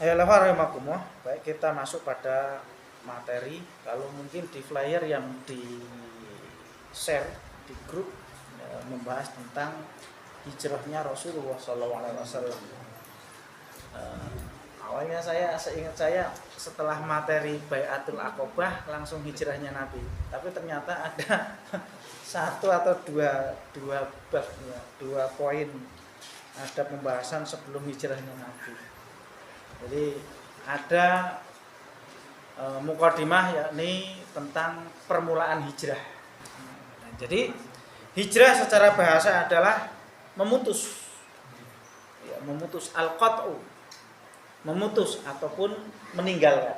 Alhamdulillah, baik kita masuk pada materi. Kalau mungkin di flyer yang di share di grup membahas tentang hijrahnya Rasulullah SAW. Awalnya seingat saya setelah materi Bai'atul Aqobah langsung hijrahnya Nabi. Tapi ternyata ada satu atau dua poin ada pembahasan sebelum hijrahnya Nabi. Jadi ada mukadimah yakni tentang permulaan hijrah. Jadi hijrah secara bahasa adalah memutus, ya, memutus al-qat'u, memutus ataupun meninggalkan.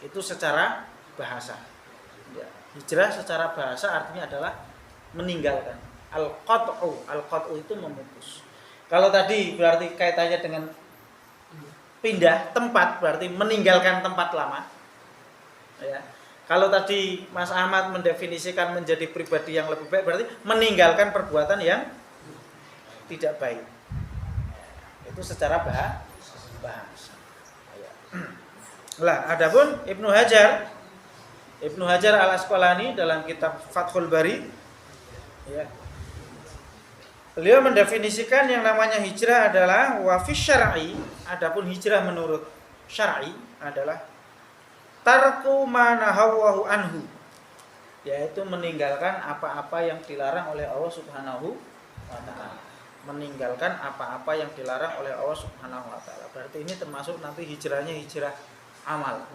Itu secara bahasa. Ya, hijrah secara bahasa artinya adalah meninggalkan. Al-qat'u itu memutus. Kalau tadi berarti kaitannya dengan pindah tempat, berarti meninggalkan tempat lama. Ya. Kalau tadi Mas Ahmad mendefinisikan menjadi pribadi yang lebih baik, berarti meninggalkan perbuatan yang tidak baik. Itu secara bahasa. Lah, adapun Ibnu Hajar Al-Asqalani dalam kitab Fathul Bari, ya, beliau mendefinisikan yang namanya hijrah adalah wa fi syar'i, adapun hijrah menurut syar'i adalah tarku ma nahawahu anhu, yaitu meninggalkan apa-apa yang dilarang oleh Allah Subhanahu wa taala. Meninggalkan apa-apa yang dilarang oleh Allah Subhanahu wa taala. Berarti ini termasuk nanti hijrahnya hijrah amal.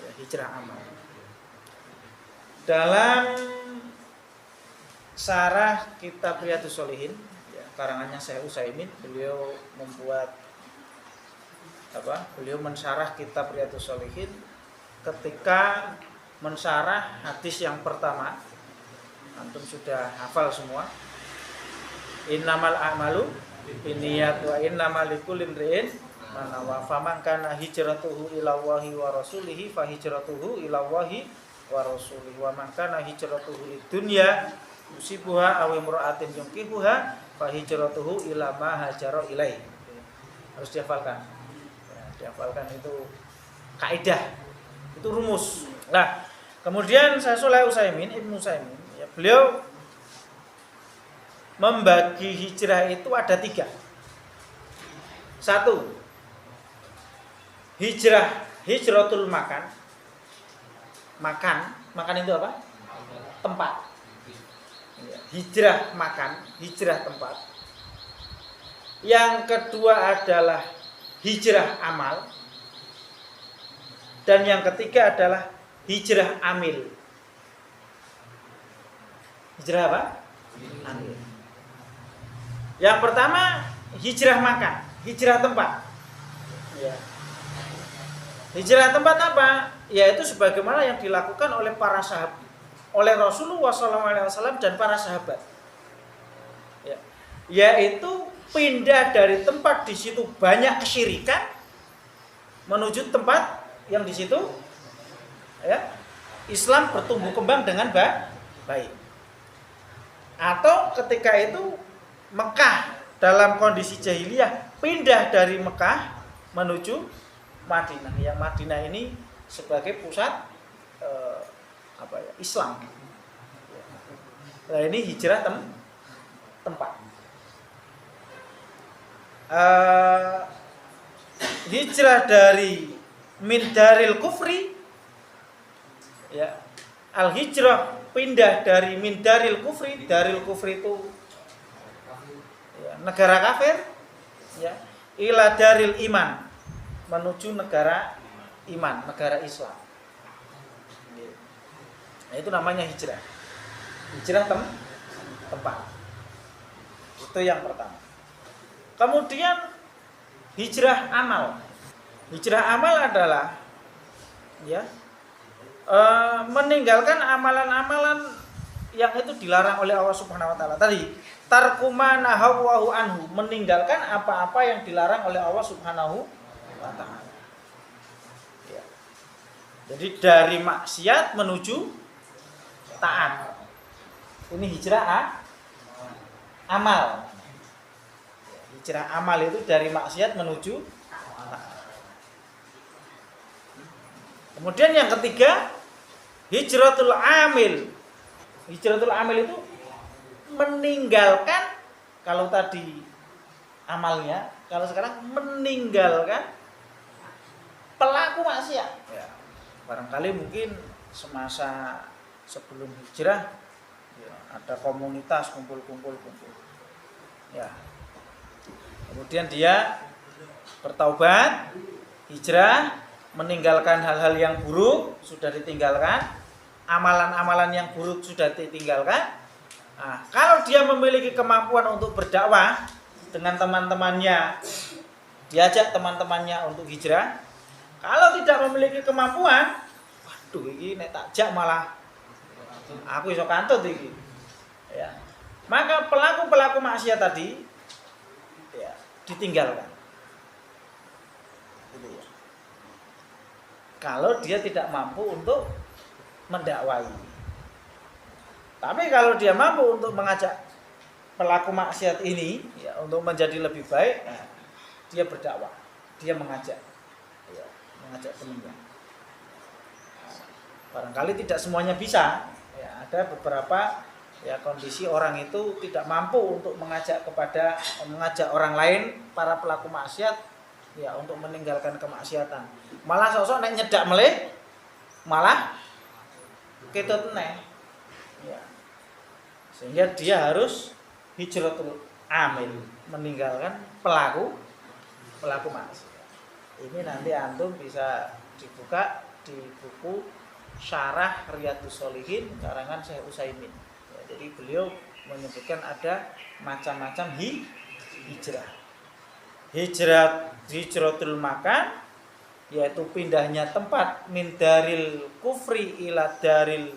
Ya, hijrah amal. Dalam Sarah kitab Riyadhus Shalihin, ya, karangannya Syekh Utsaimin, beliau membuat beliau mensyarah kitab Riyadhus Shalihin. Ketika mensyarah hadis yang pertama, antum sudah hafal semua. Innamal a'malu binniyat wa innamal likulli imri'in ma nawa. Faman kana hijratuhu ila Allahi wa rasulihi fa hijratuhu ila Allahi wa rasulihi. Wa man kana hijratuhu lidunya yusibuha aw imra'atin yunkihuha fa hijratuhu ila ma hajara ilaihi. Harus dihafalkan. Ya, dihafalkan itu kaidah. Itu rumus. Nah, kemudian Ibnu Utsaimin, ya, beliau membagi hijrah itu ada 3. 1, hijratul makan. Makan itu apa? Tempat. Ya, hijrah makan, hijrah tempat. Yang kedua adalah hijrah amal. Dan yang ketiga adalah hijrah amil. Hijrah apa? Amil. Yang pertama hijrah makan, hijrah tempat. Ya. Hijrah tempat apa? Yaitu sebagaimana yang dilakukan oleh para sahabat, oleh Rasulullah SAW dan para sahabat. Ya. Yaitu pindah dari tempat di situ banyak kesyirikan menuju tempat yang di situ, ya, Islam bertumbuh kembang dengan baik. Atau ketika itu Mekah dalam kondisi jahiliyah pindah dari Mekah menuju Madinah, yang Madinah ini sebagai pusat Islam. Nah, ini hijrah tempat. Hijrah dari min daril kufri, ya, al hijrah pindah dari min daril kufri. Daril kufri itu, ya, negara kafir, ya, ila daril iman, menuju negara iman, negara Islam. Nah, itu namanya hijrah. Hijrah tempat. Itu yang pertama. Kemudian hijrah amal. Hijrah amal adalah, ya, meninggalkan amalan-amalan yang itu dilarang oleh Allah Subhanahu wa taala. Tadi tarkuma nahawahu anhu, meninggalkan apa-apa yang dilarang oleh Allah Subhanahu wa taala. Ya. Jadi dari maksiat menuju taat. Ini hijrah amal. Hijrah amal itu dari maksiat menuju taat. Kemudian yang ketiga, hijratul amil. Hijratul amil itu meninggalkan, kalau tadi amalnya, kalau sekarang meninggalkan pelaku maksiat. Ya, barangkali mungkin semasa sebelum hijrah ya, ada komunitas kumpul. Ya. Kemudian dia bertaubat, hijrah, meninggalkan hal-hal yang buruk sudah ditinggalkan, amalan-amalan yang buruk sudah ditinggalkan. Nah, kalau dia memiliki kemampuan untuk berdakwah dengan teman-temannya, diajak teman-temannya untuk hijrah. Kalau tidak memiliki kemampuan, waduh ini nek takjak malah aku iso kantut iki. Ya. Maka pelaku-pelaku maksiat tadi ya, ditinggalkan. Gitu ya. Kalau dia tidak mampu untuk mendakwai. Tapi kalau dia mampu untuk mengajak pelaku maksiat ini ya, untuk menjadi lebih baik, nah, dia berdakwah, dia mengajak, ya, mengajak temannya. Barangkali tidak semuanya bisa. Ya, ada beberapa ya kondisi orang itu tidak mampu untuk mengajak orang lain, para pelaku maksiat ya, untuk meninggalkan kemaksiatan. Malah sosok nek nyedak meleh, malah ketut neh. Ya. Sehingga dia harus hijratul amil, meninggalkan pelaku maksiat. Ini nanti antum bisa dibuka di buku Syarah Riyadhus Shalihin karangan Syekh Utsaimin. Ya, jadi beliau menyebutkan ada macam-macam hijrah. Hijratul makan, yaitu pindahnya tempat min daril kufri ila daril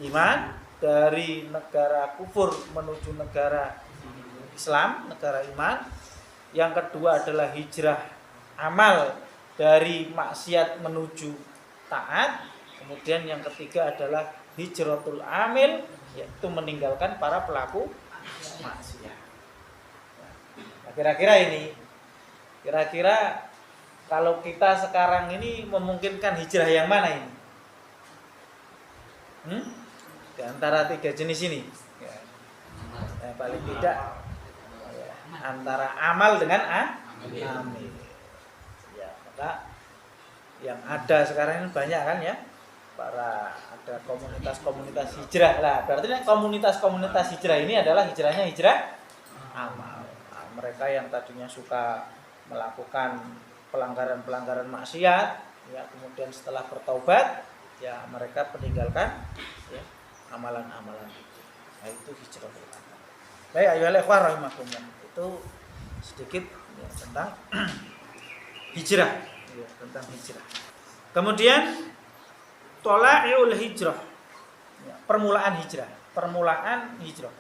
iman, dari negara kufur menuju negara Islam, negara iman. Yang kedua adalah hijrah amal, dari maksiat menuju taat. Kemudian yang ketiga adalah hijratul amil, yaitu meninggalkan para pelaku maksiat. Nah, kira-kira ini, kalau kita sekarang ini memungkinkan hijrah yang mana ini? Di antara tiga jenis ini ya, paling tidak ya, antara amal dengan amil ya, maka yang ada sekarang ini banyak kan ya, ada komunitas hijrah lah. Berarti komunitas hijrah ini adalah hijrahnya hijrah amal. Nah, mereka yang tadinya suka melakukan pelanggaran maksiat ya, kemudian setelah bertaubat ya mereka meninggalkan ya, amalan-amalan itu. Nah, itu hijrah pertama. Baik, ayolah ikhwan rahimakumullah. Itu sedikit ya, tentang hijrah, ya, tentang hijrah. Kemudian tolaiul hijrah. Ya, permulaan hijrah.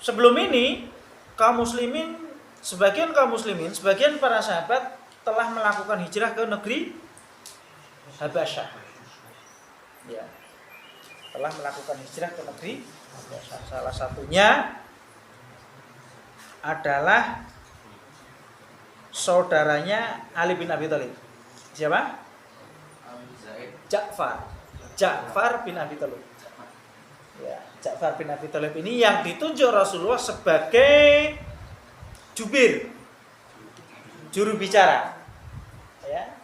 Sebelum ini sebagian kaum muslimin, sebagian para sahabat telah melakukan hijrah ke negeri Habasyah. Ya, telah melakukan hijrah ke negeri Habasyah. Salah satunya adalah saudaranya Ali bin Abi Thalib. Siapa? Ja'far bin Abi Thalib. Ya, Ja'far bin Abi Thalib ini yang ditunjuk Rasulullah sebagai juru bicara. Ya.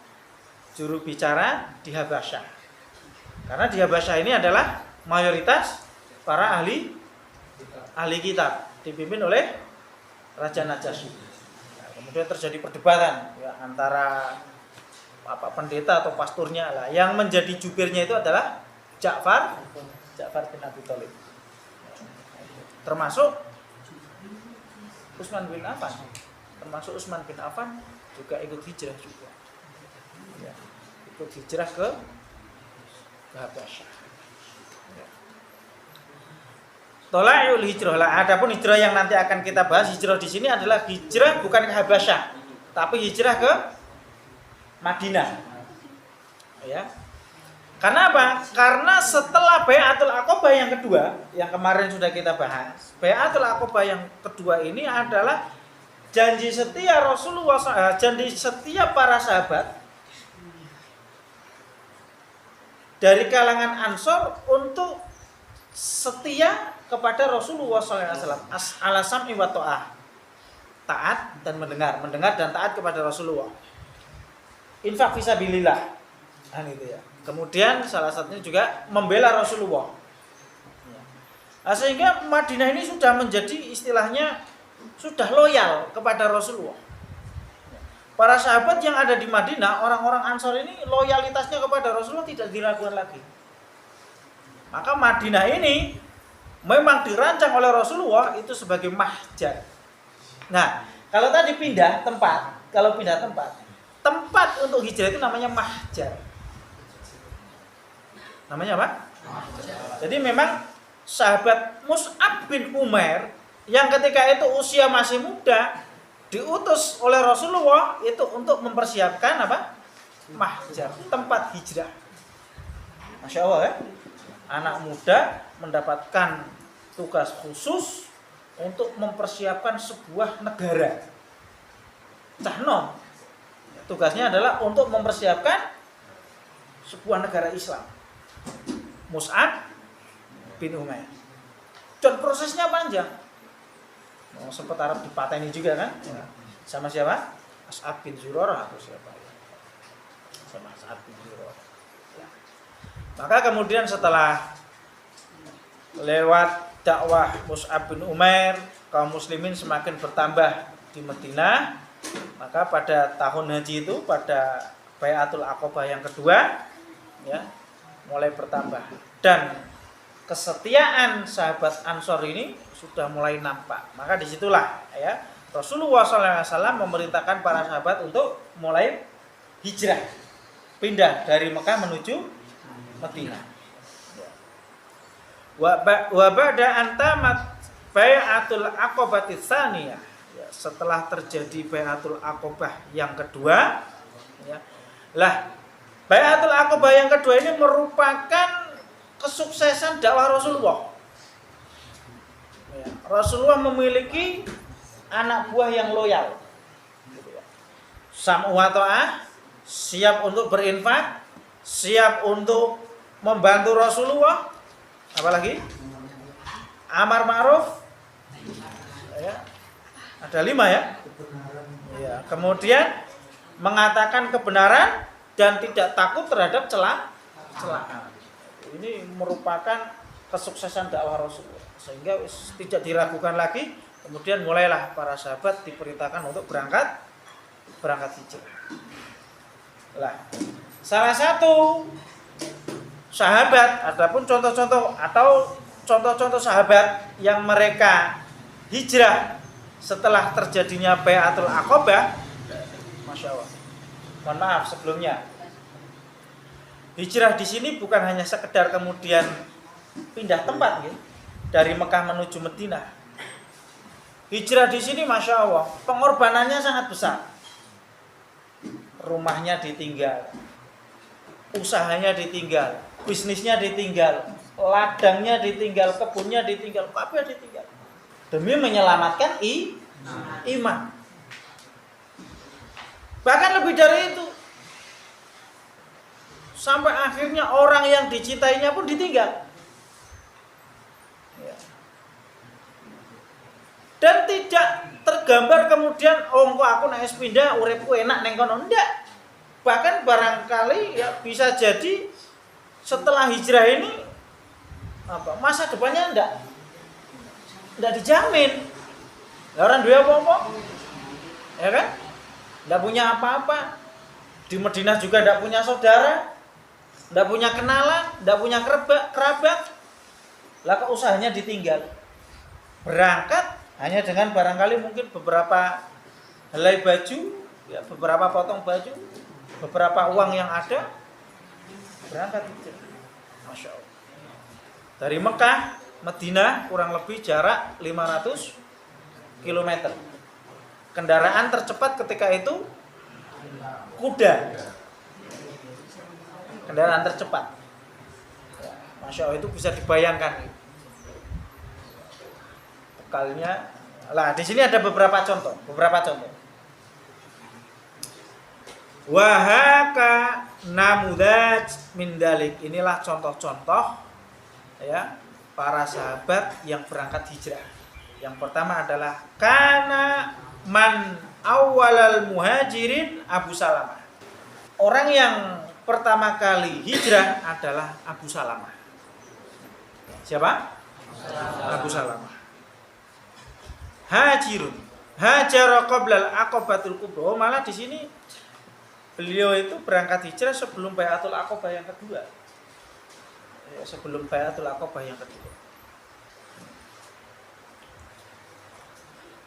Juru bicara di Habasyah. Karena di Habasyah ini adalah mayoritas para ahli kitab, dipimpin oleh Raja Najasyi. Nah, kemudian terjadi perdebatan ya, antara pendeta atau pasturnya lah. Yang menjadi jubirnya itu adalah Ja'far bin Abi Thalib. Termasuk Utsman bin Affan juga ikut hijrah juga. Ya, ikut hijrah ke Habasyah. Tolaiul hijrah lah. Adapun hijrah yang nanti akan kita bahas, hijrah di sini adalah hijrah bukan ke Habasyah, tapi hijrah ke Madinah. Ya. Karena apa? Karena setelah Bai'atul Aqabah yang kedua, yang kemarin sudah kita bahas, Bai'atul Aqabah yang kedua ini adalah janji setia Rasulullah, janji setia para sahabat dari kalangan Ansor untuk setia kepada Rasulullah SAW, ala sam'i wa ta'ah, taat dan mendengar dan taat kepada Rasulullah. Infak fisabilillah, itu ya. Kemudian salah satunya juga membela Rasulullah. Nah, sehingga Madinah ini sudah menjadi istilahnya sudah loyal kepada Rasulullah. Para sahabat yang ada di Madinah, orang-orang Ansor ini loyalitasnya kepada Rasulullah tidak diragukan lagi. Maka Madinah ini memang dirancang oleh Rasulullah itu sebagai mahjar. Nah, kalau tadi pindah tempat, tempat untuk hijrah itu namanya mahjar. Namanya apa? Mahjar. Jadi memang sahabat Mus'ab bin Umair yang ketika itu usia masih muda diutus oleh Rasulullah itu untuk mempersiapkan apa? Mahjar, tempat hijrah. Masya Allah ya. Anak muda mendapatkan tugas khusus untuk mempersiapkan sebuah negara. Cahnom. Tugasnya adalah untuk mempersiapkan sebuah negara Islam. Mus'ab bin Umair. Dan prosesnya panjang. Sempat Arab dipateni juga kan? Sama siapa? As'ad bin Zurarah atau siapa? Sama As'ad bin Zurarah. Ya. Maka kemudian setelah lewat dakwah Mus'ab bin Umair, kaum muslimin semakin bertambah di Madinah. Maka pada tahun haji itu, pada Bai'atul Aqabah yang kedua, ya, mulai bertambah. Dan kesetiaan sahabat Ansor ini sudah mulai nampak. Maka disitulah ya Rasulullah SAW memerintahkan para sahabat untuk mulai hijrah, pindah dari Mekah menuju Madinah. Wa ba'da antamat Bai'atul Aqabah tsaniyah. Setelah terjadi Bai'atul Aqabah yang kedua, ya. Lah, Bai'atul Aqabah yang kedua ini merupakan kesuksesan dakwah Rasulullah. Ya, Rasulullah memiliki anak buah yang loyal. Sam'u wa ta'ah, siap untuk berinfak, siap untuk membantu Rasulullah. Apalagi? Amar ma'ruf. Ya. Ada 5 ya. Ya. Kemudian mengatakan kebenaran dan tidak takut terhadap celaan. Ini merupakan kesuksesan dakwah Rasulullah, sehingga tidak diragukan lagi. Kemudian mulailah para sahabat diperintahkan untuk berangkat hijrah. Lah, salah satu sahabat, adapun contoh-contoh sahabat yang mereka hijrah setelah terjadinya Bai'atul Aqabah, Masya Allah. Mohon maaf sebelumnya. Hijrah di sini bukan hanya sekedar kemudian pindah tempat gitu, dari Mekah menuju Madinah. Hijrah di sini Masya Allah, pengorbanannya sangat besar. Rumahnya ditinggal, usahanya ditinggal, bisnisnya ditinggal, ladangnya ditinggal, kebunnya ditinggal, kabeh ditinggal. Demi menyelamatkan iman. Bahkan lebih dari itu. Sampai akhirnya orang yang dicintainya pun ditinggal. Ya. Dan tidak tergambar kemudian kok aku nek pindah uripku enak ning kono, ndak. Bahkan barangkali ya bisa jadi setelah hijrah ini masa depannya ndak dijamin. Orang duwe apa-apa. Ya kan? Ndak punya apa-apa. Di Madinah juga ndak punya saudara. Nggak punya kenalan, nggak punya kerabat, lah usahanya ditinggal. Berangkat hanya dengan barangkali mungkin beberapa helai baju, ya, beberapa potong baju, beberapa uang yang ada, berangkat itu. Masya Allah. Dari Mekah, Madinah kurang lebih jarak 500 km. Kendaraan tercepat ketika itu kuda. Kendaraan tercepat. Ya, Masya Allah, itu bisa dibayangkan. Bekalnya. Lah, di sini ada beberapa contoh. Wahaka namudaj min dalik. Inilah contoh-contoh ya para sahabat yang berangkat hijrah. Yang pertama adalah kana man awwalal muhajirin Abu Salamah. Orang yang pertama kali hijrah adalah Abu Salamah. Siapa? Abu Salamah. Hajirun. Hajara qablal aqabatul kubra. Malah di sini beliau itu berangkat hijrah sebelum Bai'atul Aqabah yang kedua. Ya, sebelum Bai'atul Aqabah yang kedua.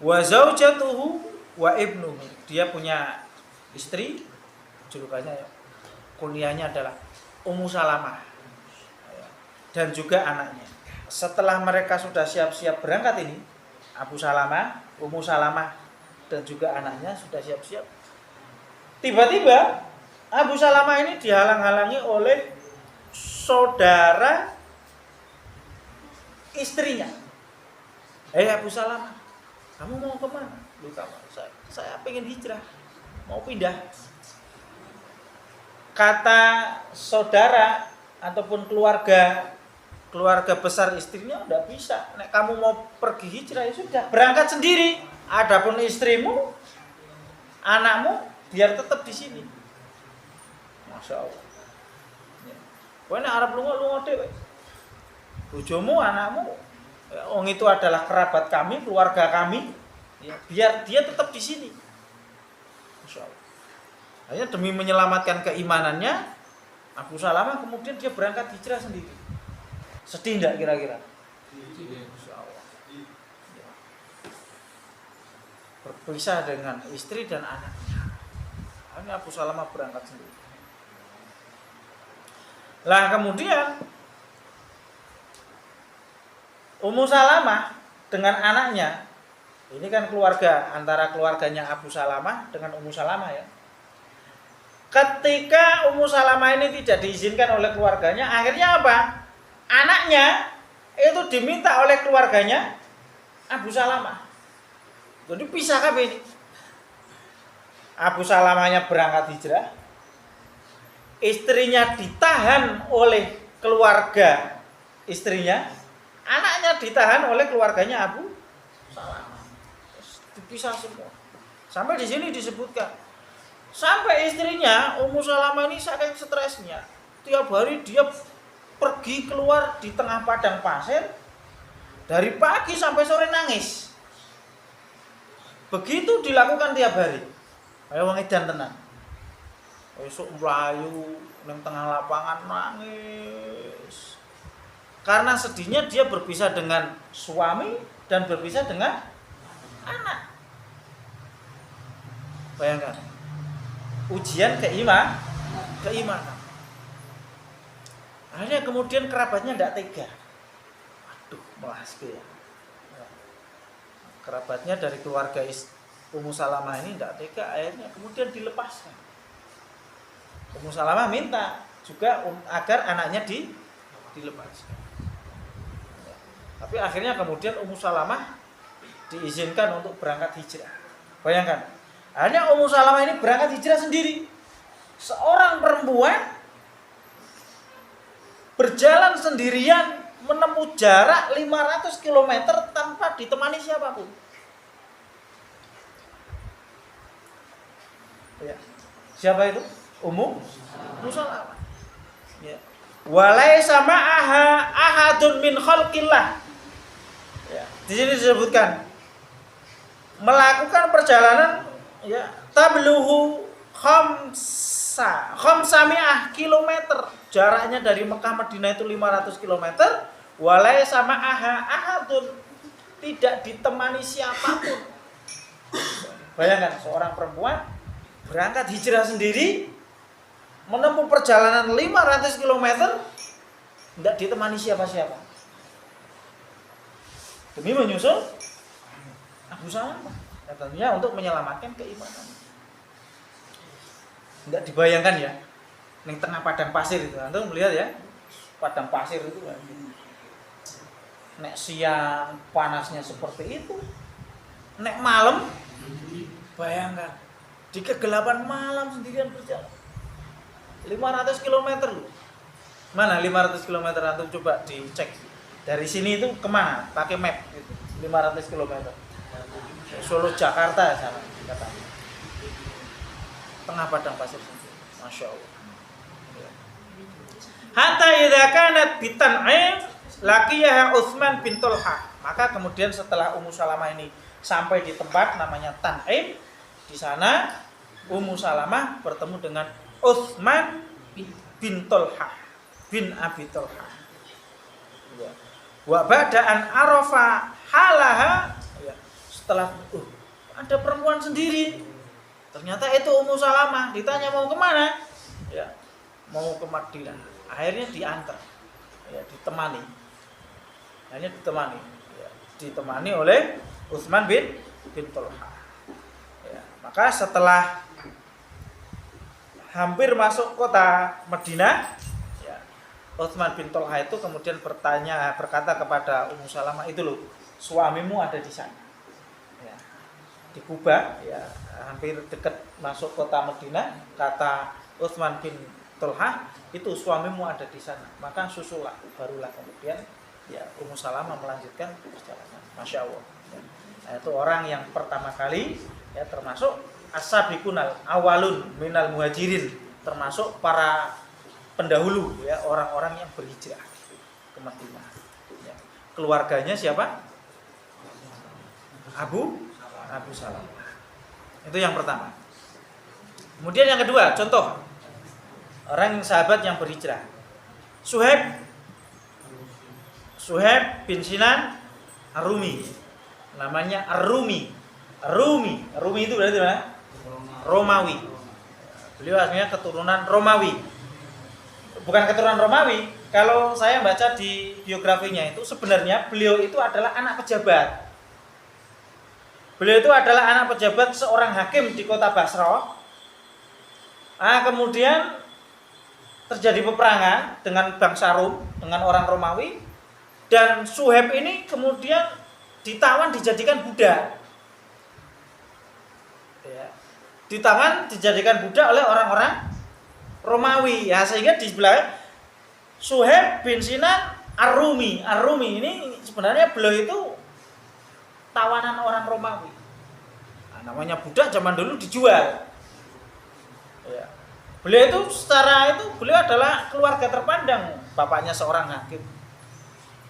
Wa zaujatuhu wa ibnuhu. Dia punya istri, julukannya kunyahnya adalah Ummu Salamah. Dan juga anaknya. Setelah mereka sudah siap-siap berangkat ini, Abu Salamah, Ummu Salamah dan juga anaknya sudah siap-siap. Tiba-tiba Abu Salamah ini dihalang-halangi oleh saudara istrinya. Abu Salamah, kamu mau kemana? Lu saya pengen hijrah, mau pindah. Kata saudara ataupun keluarga besar istrinya, udah bisa. Nek kamu mau pergi hijrah ya sudah, berangkat sendiri. Adapun istrimu, anakmu biar tetap di sini. Masya Allah. Kowe nek arep lunga dhewe. Bojomu, anakmu, itu adalah kerabat kami, keluarga kami. Ya, biar dia tetap di sini. Masya Allah. Hanya demi menyelamatkan keimanannya, Abu Salamah kemudian dia berangkat hijrah sendiri. Sedih enggak kira-kira? Masya Allah. Ya. Berpisah dengan istri dan anaknya. Ini Abu Salamah berangkat sendiri. Lah kemudian Ummu Salamah dengan anaknya, ini kan keluarga, antara keluarganya Abu Salamah dengan Ummu Salamah ya. Ketika Ummu Salamah ini tidak diizinkan oleh keluarganya, akhirnya apa? Anaknya itu diminta oleh keluarganya Abu Salamah. Jadi pisah kabeh ini. Abu Salamahnya berangkat hijrah, istrinya ditahan oleh keluarga istrinya, anaknya ditahan oleh keluarganya Abu Salamah. Dipisah semua. Sampai di sini disebutkan, sampai istrinya Ummu Salamah ini saking stresnya, tiap hari dia pergi keluar di tengah padang pasir, dari pagi sampai sore nangis. Begitu dilakukan tiap hari. Ayo wong edan tenan. Esuk mlayu ning tengah lapangan nangis. Karena sedihnya dia berpisah dengan suami dan berpisah dengan anak. Bayangkan. Ujian keimanan. Akhirnya kemudian kerabatnya tidak tega. Aduh, melas ya. Kerabatnya dari keluarga Ummu Salamah ini tidak tega, akhirnya kemudian dilepaskan. Ummu Salamah minta juga agar anaknya dilepaskan. Ya. Tapi akhirnya kemudian Ummu Salamah diizinkan untuk berangkat hijrah. Bayangkan, akhirnya Ummu Salamah ini berangkat hijrah sendiri. Seorang perempuan berjalan sendirian menempuh jarak 500 km tanpa ditemani siapapun. Ya. Siapa itu? Ummu Salamah. Ya. Walaisa ma'aha ahadun min khalqillah. Ya. Di sini disebutkan melakukan perjalanan ya tabluhu khamsami'ah kilometer. Jaraknya dari Mekah Madinah itu 500 km. Walaisa ma'aha ahadun, tidak ditemani siapapun. Bayangkan seorang perempuan berangkat hijrah sendiri, menempuh perjalanan 500 km, tidak ditemani siapa-siapa. Demi menyusul Abu Salamah. Tentunya untuk menyelamatkan keimanan. Tidak dibayangkan ya, di tengah padang pasir itu. Antum melihat ya, padang pasir itu. Nek siang panasnya seperti itu, nek malam, bayangkan di kegelapan malam sendirian berjalan. 500 km loh. Mana 500 km, antum coba dicek. Dari sini itu kemana? Pakai map gitu. 500 km. Solo Jakarta sana katanya. Tengah padang pasir. Masya Allah. Hatta idza kanat bitan'im laqiyaha Utsman bin Talha. Maka kemudian setelah Ummu Salamah ini sampai di tempat namanya Tan'im, di sana Ummu Salamah bertemu dengan Utsman bin Talha bin Abi Talha. Ya. Wa ba'da'an arafa halaha, ya. Setelah ada perempuan sendiri. Ternyata itu Ummu Salamah, ditanya mau kemana? Ya, mau ke Madinah. Akhirnya diantar. Ya, ditemani. Akhirnya ditemani. Ya, ditemani oleh Utsman bin Talha. Ya, maka setelah hampir masuk kota Madinah, Utsman bin Talha itu kemudian berkata kepada Ummu Salamah, itu loh suamimu ada di sana, ya, di Kuba, ya, hampir dekat masuk kota Madinah. Kata Utsman bin Talha, itu suamimu ada di sana, maka susulah. Barulah kemudian ya Ummu Salamah melanjutkan perjalanan. Masya Allah, ya. Nah, itu orang yang pertama kali, ya, termasuk as-sabiqunal awalun minal muhajirin, termasuk para pendahulu, ya, orang-orang yang berhijrah ke Madinah. Ya. Keluarganya siapa? Abu Salamah. Itu yang pertama. Kemudian yang kedua, contoh orang sahabat yang berhijrah. Suhaib bin Sinan Ar-Rumi. Namanya Ar-Rumi. Rumi itu berarti mana? Romawi. Beliau aslinya keturunan Romawi. Bukan keturunan Romawi. Kalau saya baca di biografinya itu sebenarnya beliau itu adalah anak pejabat. Beliau itu adalah anak pejabat seorang hakim di kota Basra. Kemudian terjadi peperangan dengan bangsa Rom, dengan orang Romawi, dan Suhaib ini kemudian ditawan dijadikan budak. Ya. Ditawan dijadikan budak oleh orang-orang Romawi, ya, sehingga di sebelah Suhaib bin Sinan Ar-Rumi. Ar-Rumi ini sebenarnya beliau itu tawanan orang Romawi. Nah, namanya budak zaman dulu dijual. Ya. Beliau itu beliau adalah keluarga terpandang, bapaknya seorang hakim.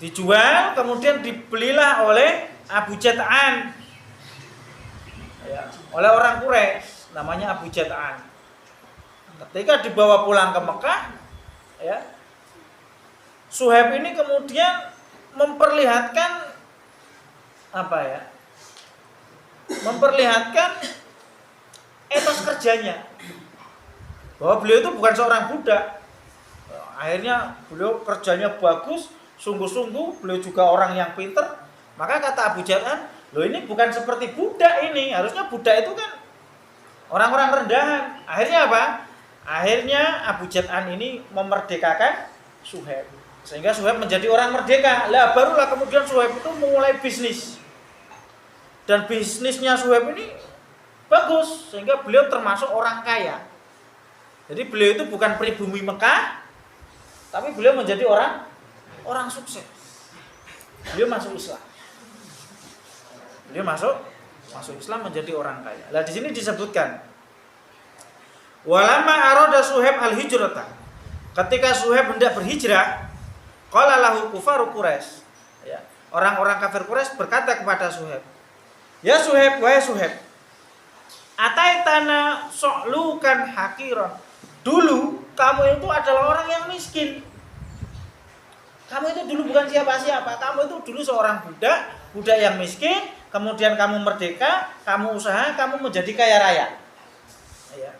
Dijual, kemudian dibelilah oleh Abu Jad'an, ya, oleh orang Quraisy, namanya Abu Jad'an. Ketika dibawa pulang ke Mekah, ya, Suhaib ini kemudian memperlihatkan memperlihatkan etos kerjanya, bahwa beliau itu bukan seorang budak. Akhirnya beliau kerjanya bagus, sungguh-sungguh. Beliau juga orang yang pinter. Maka kata Abu Jad'an, loh ini bukan seperti budak ini. Harusnya budak itu kan orang-orang rendahan. Akhirnya apa? Akhirnya Abu Jad'an ini memerdekakan Suhaib, sehingga Suhaib menjadi orang merdeka. Lah barulah kemudian Suhaib itu memulai bisnis. Dan bisnisnya Suhaib ini bagus, sehingga beliau termasuk orang kaya. Jadi beliau itu bukan pribumi Mekah, tapi beliau menjadi orang sukses. Beliau masuk Islam. Beliau masuk Islam menjadi orang kaya. Lah di sini disebutkan walamma arada Suhaib al-hijrata. Ketika Suhaib hendak berhijrah, qala lahu kufaru Quraisy. Ya, orang-orang kafir Quraisy berkata kepada Suhaib, "Ya Suhaib, wahai Suhaib, ataitana su'lukan hakiran." Dulu kamu itu adalah orang yang miskin. Kamu itu dulu bukan siapa-siapa. Kamu itu dulu seorang budak yang miskin. Kemudian kamu merdeka, kamu usaha, kamu menjadi kaya raya. Ya.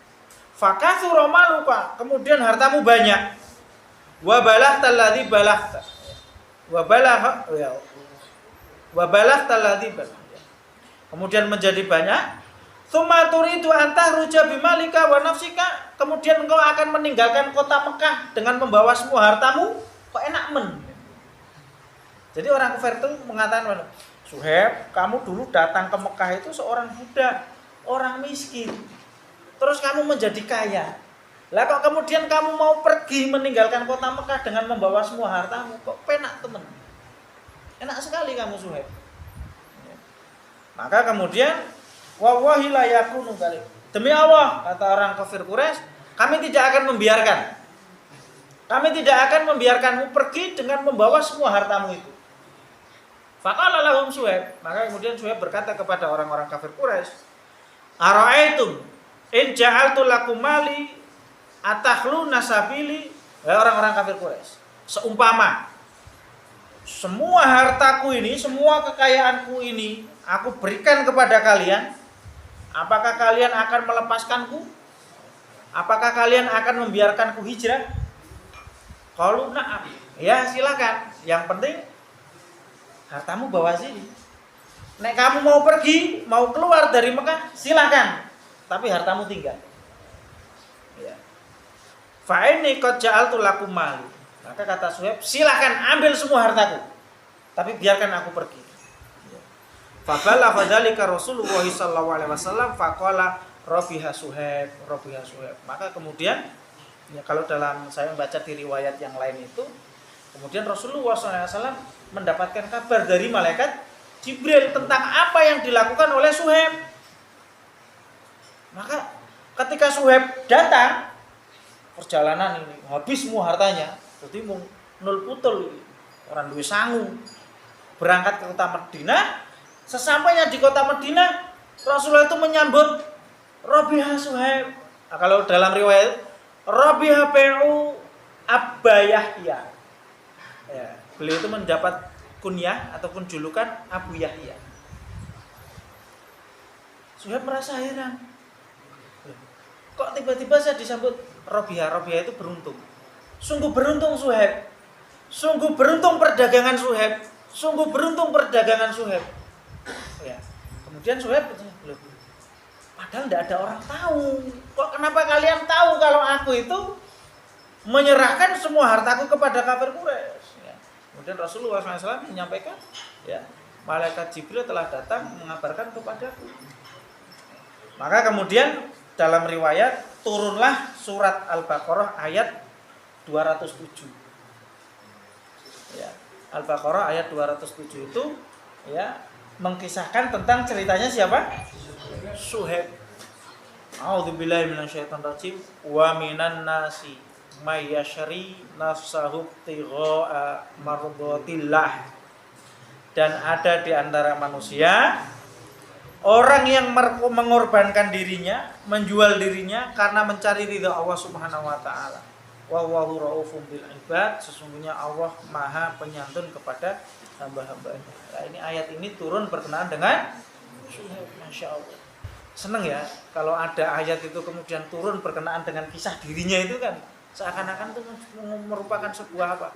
Fakatsura maluka, kemudian hartamu banyak. Wa balaghta alladzi balaghta. Wa balaghta alladzi balaghta. Kemudian menjadi banyak. Tsumma turidu an tahruja bimalika wa nafsika, kemudian engkau akan meninggalkan kota Mekah dengan membawa semua hartamu. Kok enak men? Jadi orang kafir itu mengatakan, Suhaib, kamu dulu datang ke Mekah itu seorang budak, orang miskin. Terus kamu menjadi kaya. Lah kok kemudian kamu mau pergi meninggalkan kota Mekah dengan membawa semua hartamu? Kok penak teman? Enak sekali kamu Suhaib. Maka kemudian wallahi la yakunu dzalik. Demi Allah, kata orang kafir Quraisy, kami tidak akan membiarkan. Kami tidak akan membiarkanmu pergi dengan membawa semua hartamu itu. Faqala lahum Suhaib. Maka kemudian Suhaib berkata kepada orang-orang kafir Quraisy, "Ara'aitum in ja'altu lakum mali atakhlu nasabili." Orang-orang kafir Quraisy, seumpama semua hartaku ini, semua kekayaanku ini aku berikan kepada kalian, apakah kalian akan melepaskanku? Apakah kalian akan membiarkanku hijrah? Qalu na'am. Ya, silakan. Yang penting hartamu bawa sini. Nek kamu mau pergi, mau keluar dari Mekah, silakan. Tapi hartamu tinggal. Ya. Fa inni qad ja'altu lakum mali. Maka kata Suhaib, silakan ambil semua hartaku, tapi biarkan aku pergi. Fabala fadzalika Rasulullah sallallahu alaihi wasallam faqala rabiha Suhaib. Maka kemudian ya, kalau dalam saya membaca di riwayat yang lain itu, kemudian Rasulullah SAW mendapatkan kabar dari malaikat Jibril tentang apa yang dilakukan oleh Suhaib. Maka ketika Suhaib datang, perjalanan ini habis semua hartanya, jadi mau nol putul, orang duwe sangu, berangkat ke kota Madinah. Sesampainya di kota Madinah, Rasulullah itu menyambut Rabiha Suhaib. Nah, kalau dalam riwayat Rabiha Bai'u Abba Yahya. Ya, beliau itu mendapat kunyah ataupun julukan Abu Yahya. Suhaib merasa heran. Kok tiba-tiba saya disambut Rabiha? Rabiha itu beruntung. Sungguh beruntung Suhaib. Sungguh beruntung perdagangan Suhaib. Sungguh beruntung perdagangan Suhaib. Ya. Kemudian Suhaib, padahal tidak ada orang tahu. Kok kenapa kalian tahu kalau aku itu menyerahkan semua hartaku kepada kafir Quraisy? Ya. Kemudian Rasulullah SAW menyampaikan, ya, malaikat Jibril telah datang mengabarkan kepadaku. Maka kemudian dalam riwayat turunlah surat Al-Baqarah ayat 207. Ya, Al-Baqarah ayat 207 itu ya mengkisahkan tentang ceritanya siapa? Suhaib. A'udzubillahi minasyaitonir rajim. Wa minan nasi may yashri nafsahu tigha'a mardatillah. Dan ada di antara manusia orang yang mengorbankan dirinya, menjual dirinya karena mencari ridha Allah Subhanahu wa taala. Wallahu raufum bil ibad, sesungguhnya Allah Maha penyantun kepada hamba-hambanya. Nah, ini ayat ini turun berkenaan dengan Suhaib. Masya Allah. Seneng ya kalau ada ayat itu kemudian turun berkenaan dengan kisah dirinya, itu kan seakan-akan itu merupakan sebuah apa?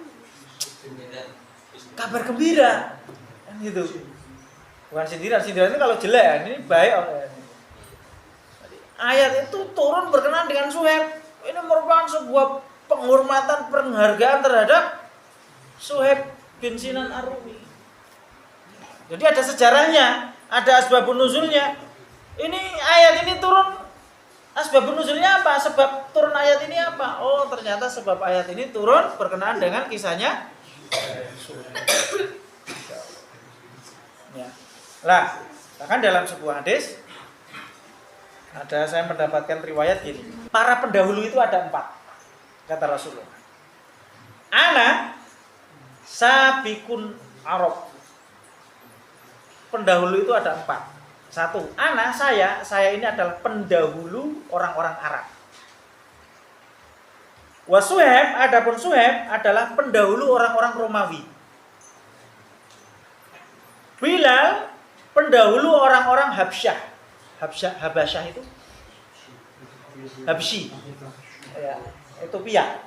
Kabar gembira. Kan gitu. Bukan sindiran itu kalau jelek, ini baik. Ayat itu turun berkenaan dengan Suhaib. Ini merupakan sebuah penghormatan, penghargaan terhadap Suhaib bin Sinan Ar-Rumi. Jadi ada sejarahnya, ada asbabun nuzulnya. Ini ayat ini turun, asbabun nuzulnya apa? Sebab turun ayat ini apa? Oh, ternyata sebab ayat ini turun berkenaan dengan kisahnya Suhaib. Ya. Lah, bahkan dalam sebuah hadis ada, saya mendapatkan riwayat gini. Para pendahulu itu ada 4, kata Rasulullah. Ana sabikun Arab. Pendahulu itu ada 4. 1, ana saya ini adalah pendahulu orang-orang Arab. Wa Suhaib, adapun Suhaib adalah pendahulu orang-orang Romawi. Bilal pendahulu orang-orang Habsyah. Habasyah itu Habsyi. Ya, Ethiopia.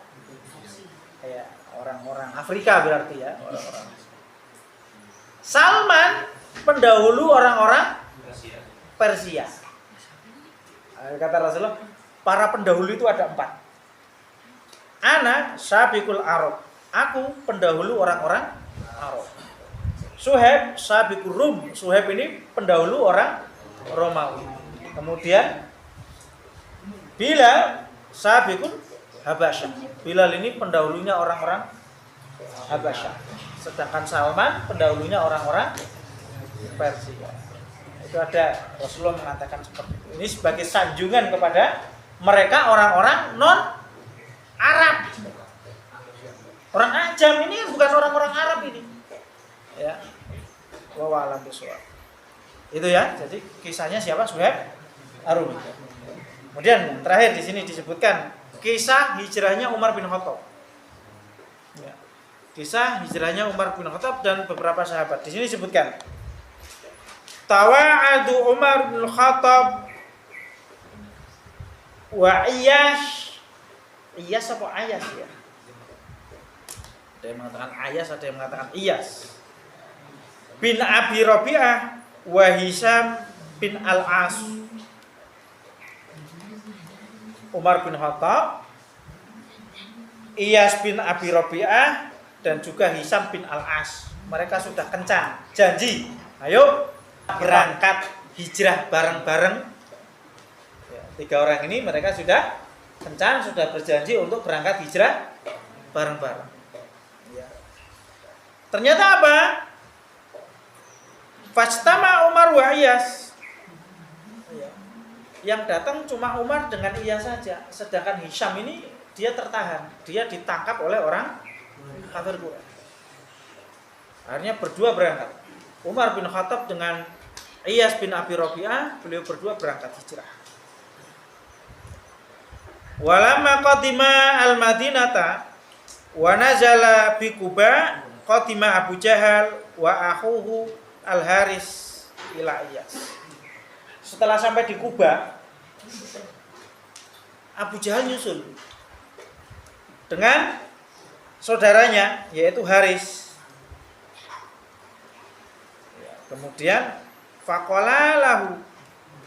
Ya, orang-orang Afrika berarti ya, orang-orang. Salman pendahulu orang-orang Persia. Kata Rasulullah, para pendahulu itu ada 4. Ana sabiqul Arab. Aku pendahulu orang-orang Arab. Suhaib sabiqur Rum. Suhaib ini pendahulu orang Romawi. Kemudian Bilal Sabiqun Habasyah. Bilal ini pendahulunya orang-orang Habasyah. Sedangkan Salman pendahulunya orang-orang Persia. Itu ada Rasulullah mengatakan seperti itu. Ini sebagai sanjungan kepada mereka orang-orang non Arab. Orang Ajam ini bukan orang-orang Arab ini. Ya. Wa alam bisawab. Itu ya. Jadi kisahnya siapa? Suhaib Ar-Rumi. Kemudian terakhir di sini disebutkan kisah hijrahnya Umar bin Khattab. Ya. Kisah hijrahnya Umar bin Khattab dan beberapa sahabat. Di sini disebutkan Tawa'adu Umar bin Khattab wa Iyas. Iyas apa Ayas ya? Ada yang mengatakan Ayas, ada yang mengatakan Iyas. Bin Abi Rabi'ah wa Hisham bin Al-As. Umar bin Khattab, Iyas bin Abi Rabi'ah dan juga Hisham bin Al-As. Mereka sudah kencang janji, ayo berangkat hijrah bareng-bareng. Ya, 3 orang ini mereka sudah kencang, sudah berjanji untuk berangkat hijrah bareng-bareng. Ya. Ternyata apa? Fajtama Umar wa Iyas. Yang datang cuma Umar dengan Iyas saja. Sedangkan Hisham ini dia tertahan. Dia ditangkap oleh orang kafir Quraisy. Akhirnya berdua berangkat. Umar bin Khattab dengan Iyas bin Abi Rabi'ah, beliau berdua berangkat hijrah. Walamma qadima al-Madinata wa nazala bi Quba qadima Abu Jahal wa akhuhu Al-Haris ila Iyas. Setelah sampai di Kuba, Abu Jahal nyusul dengan saudaranya yaitu Haris. Kemudian faqala lahu,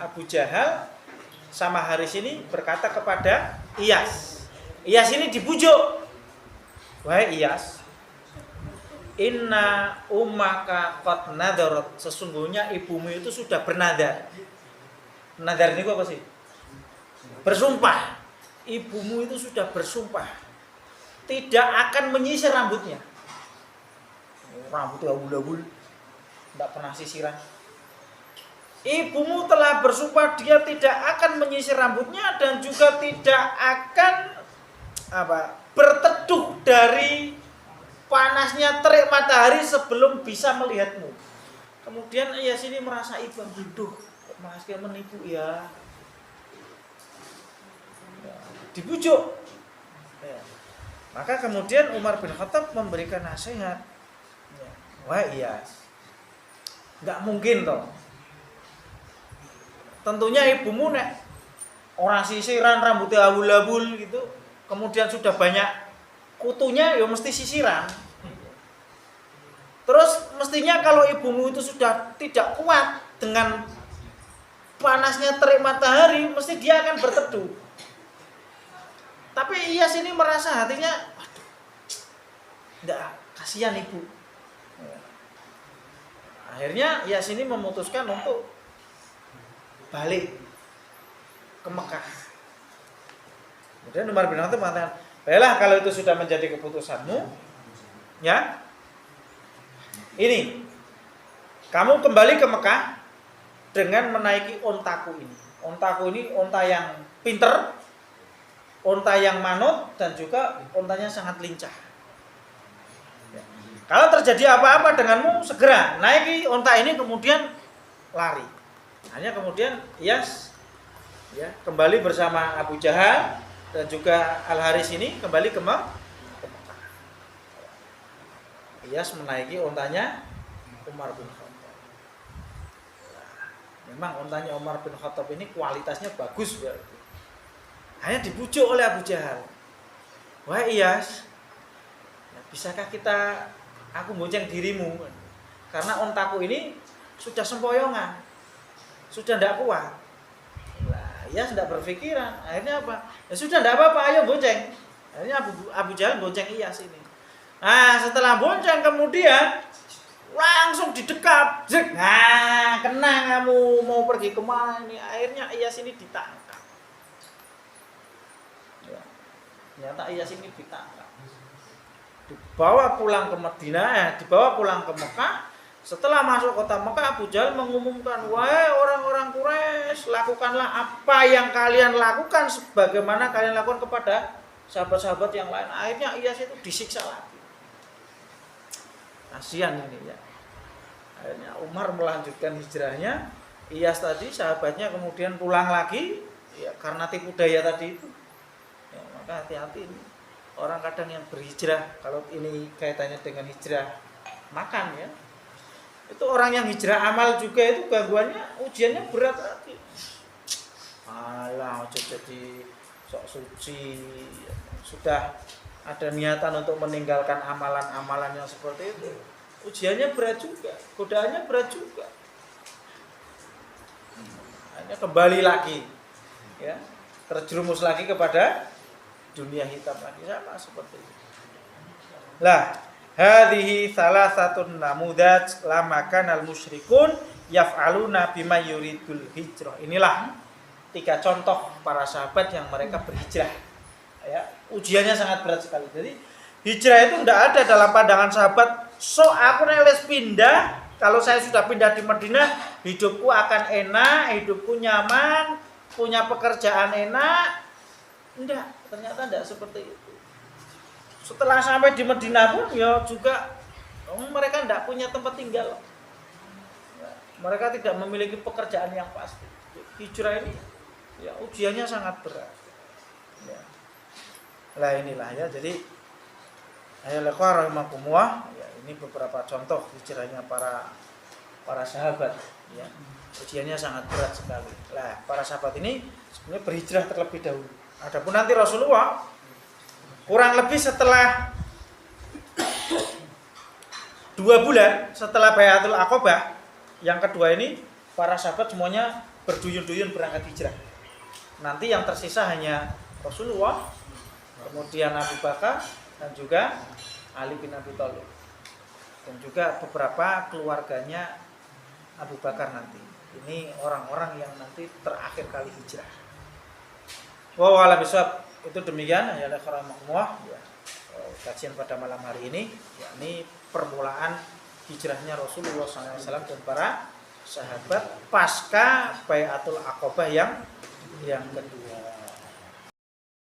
Abu Jahal sama Haris ini berkata kepada Iyas. Iyas ini dibujuk. Wahai Iyas, inna ummaka qad nadarat, sesungguhnya ibumu itu sudah bernadar. Nadar ini apa sih? Bersumpah. Ibumu itu sudah bersumpah tidak akan menyisir rambutnya. Rambutnya abul-abul, tidak pernah sisiran. Ibumu telah bersumpah dia tidak akan menyisir rambutnya dan juga tidak akan berteduh dari panasnya terik matahari sebelum bisa melihatmu. Kemudian Iyas ini merasa iba, duh, kok Mas kayak menipu ya. Dibujuk. Ya. Maka kemudian Umar bin Khattab memberikan nasihat. Wah Iyas, nggak mungkin toh. Tentunya ibumu nek orang sisiran rambutnya abul-abul gitu, kemudian sudah banyak kutunya, ya mesti sisiran. Terus mestinya kalau ibumu itu sudah tidak kuat dengan panasnya terik matahari, mesti dia akan berteduh. Tapi Iyas ini merasa hatinya, waduh, enggak, kasihan ibu. Akhirnya Iyas ini memutuskan untuk balik ke Mekah. Kemudian Umar bin Khattab mengatakan, baiklah kalau itu sudah menjadi keputusanmu, ya, ini, kamu kembali ke Mekah dengan menaiki ontaku ini. Ontaku ini onta yang pinter, onta yang manut, dan juga ontanya sangat lincah. Ya. Kalau terjadi apa-apa denganmu, segera naiki onta ini kemudian lari. Hanya kemudian Iyas ya, kembali bersama Abu Jahal dan juga Al-Haris ini kembali ke Mekah. Iyas menaiki ontanya Umar bin Khattab. Memang ontanya Umar bin Khattab ini kualitasnya bagus ya. Hanya dibujuk oleh Abu Jahal. Wah Iyas, ya, bisakah aku bonceng dirimu? Karena ontaku ini sudah sempoyongan, sudah tidak kuat. Nah, Iyas tidak berpikiran. Akhirnya apa? Ya sudah tidak apa-apa, ayo bonceng. Akhirnya Abu Jahal bonceng Iyas ini. Nah, setelah bonceng kemudian langsung didekap. Nah, kena kamu, mau pergi kemana ini? Akhirnya Iyas ini ditangkap. Ternyata Iyas ini ditangkap. Dibawa pulang ke Madinah, dibawa pulang ke Mekah. Setelah masuk kota Mekah, Abu Jahal mengumumkan, wahai orang-orang Quraisy, lakukanlah apa yang kalian lakukan sebagaimana kalian lakukan kepada sahabat-sahabat yang lain. Akhirnya Iyas itu disiksa lagi. Kasihan ini ya. Akhirnya Umar melanjutkan hijrahnya. Iyas tadi sahabatnya kemudian pulang lagi ya, karena tipu daya tadi itu. Ya, maka hati-hati ini. Orang kadang yang berhijrah, kalau ini kaitannya dengan hijrah makan ya. Itu orang yang hijrah amal juga itu gangguannya, ujiannya berat lagi. Alah, jadi sok suci. Sudah ada niatan untuk meninggalkan amalan-amalan yang seperti itu. Ujiannya berat juga, godaannya berat juga. Hanya kembali lagi, ya, terjerumus lagi kepada dunia hitam lagi, sama seperti itu. Lah. Hadhihi salasatun namudaj lama kanal musyrikun yaf'aluna bima yuridul hijrah. Inilah 3 contoh para sahabat yang mereka berhijrah. Ya, ujiannya sangat berat sekali. Jadi hijrah itu tidak ada dalam pandangan sahabat. So aku neles pindah, kalau saya sudah pindah di Madinah, hidupku akan enak, hidupku nyaman, punya pekerjaan enak. Enggak, ternyata tidak seperti itu. Setelah sampai di Madinah pun ya juga mereka tidak punya tempat tinggal. Mereka tidak memiliki pekerjaan yang pasti. Hijrah ini ya ujiannya sangat berat. Ya. Lah inilah ya, jadi ayyuhal rahimakumullah, ya ini beberapa contoh hijrahnya para sahabat ya. Ujiannya sangat berat sekali. Lah, para sahabat ini sebenarnya berhijrah terlebih dahulu. Adapun nanti Rasulullah kurang lebih setelah 2 bulan setelah Baiatul Aqabah yang kedua ini, para sahabat semuanya berduyun-duyun berangkat hijrah. Nanti yang tersisa hanya Rasulullah, kemudian Abu Bakar, dan juga Ali bin Abi Thalib, dan juga beberapa keluarganya Abu Bakar nanti. Ini orang-orang yang nanti terakhir kali hijrah. Wa ala bisawab. Itu demikian ya karamahullah ya, kajian pada malam hari ini, yakni permulaan hijrahnya Rasulullah SAW dan para sahabat pasca Baiatul Aqabah yang kedua.